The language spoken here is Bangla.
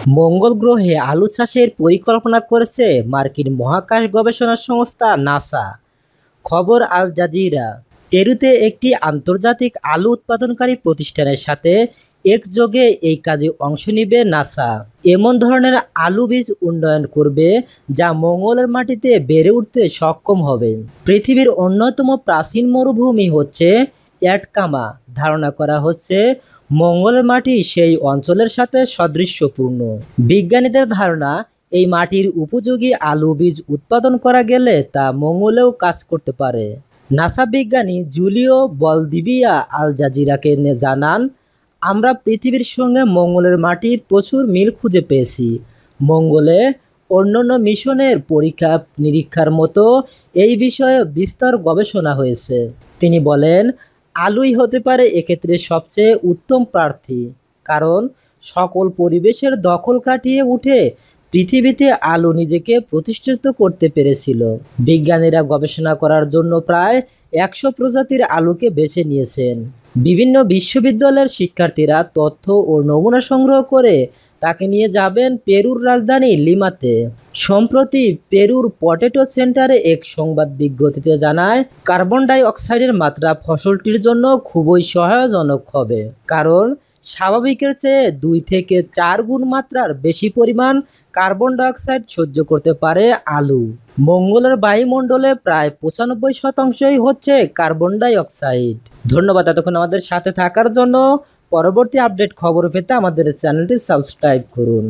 মঙ্গল গ্রহে আলু চাষের পরিকল্পনা করেছে মার্কিন মহাকাশ গবেষণা সংস্থা নাসা। খবর আল জাজিরা। পেরুতে একটি আন্তর্জাতিক আলু উৎপাদনকারী প্রতিষ্ঠানের সাথে একযোগে এই কাজে অংশ নেবে নাসা। এমন ধরনের আলু বীজ উন্নয়ন করবে যা মঙ্গলের মাটিতে বেড়ে উঠতে সক্ষম হবে। পৃথিবীর অন্যতম প্রাচীন মরুভূমি হচ্ছে অ্যাটকামা। ধারণা করা হচ্ছে মঙ্গলের মাটি সেই অঞ্চলের সাথে সাদৃশ্যপূর্ণ। বিজ্ঞানীদের ধারণা, এই মাটির উপযোগী আলু বীজ উৎপাদন করা গেলে তা মঙ্গলেও কাজ করতে পারে। নাসা বিজ্ঞানী জুলিও বলদিভিয়া আল জাজিরাকে জানান, আমরা পৃথিবীর সঙ্গে মঙ্গলের মাটির প্রচুর মিল খুঁজে পেয়েছি। মঙ্গলে অন্যান্য মিশনের পরীক্ষা নিরীক্ষার মতো এই বিষয়ে বিস্তর গবেষণা হয়েছে। তিনি বলেন, আলুই হতে পারে এক্ষেত্রে সবচেয়ে উত্তম প্রার্থী, কারণ সকল পরিবেশের দখল কাটিয়ে উঠে পৃথিবীতে আলু নিজেকে প্রতিষ্ঠিত করতে পেরেছিল। বিজ্ঞানীরা গবেষণা করার জন্য প্রায় 100 প্রজাতির আলুকে বেছে নিয়েছেন। বিভিন্ন বিশ্ববিদ্যালয়ের শিক্ষার্থীরা তথ্য ও নমুনা সংগ্রহ করে তাকে নিয়ে যাবেন পেরুর রাজধানী লিমাতে। সম্প্রতি পেরুর পটেটো সেন্টারে এক সংবাদ বিজ্ঞপ্তিতে জানায়, কার্বন ডাই অক্সাইডের মাত্রা ফসলটির জন্য খুবই সহায়জনক হবে, কারণ স্বাভাবিকের চেয়ে 2 থেকে 4 গুণ মাত্রার বেশি পরিমাণ কার্বন ডাইঅক্সাইড সহ্য করতে পারে আলু। মঙ্গলের বায়ুমণ্ডলে প্রায় 95%ই হচ্ছে কার্বন ডাই অক্সাইড। ধন্যবাদ এতক্ষণ আমাদের সাথে থাকার জন্য। পরবর্তী আপডেট খবর পেতে আমাদের চ্যানেলটি সাবস্ক্রাইব করুন।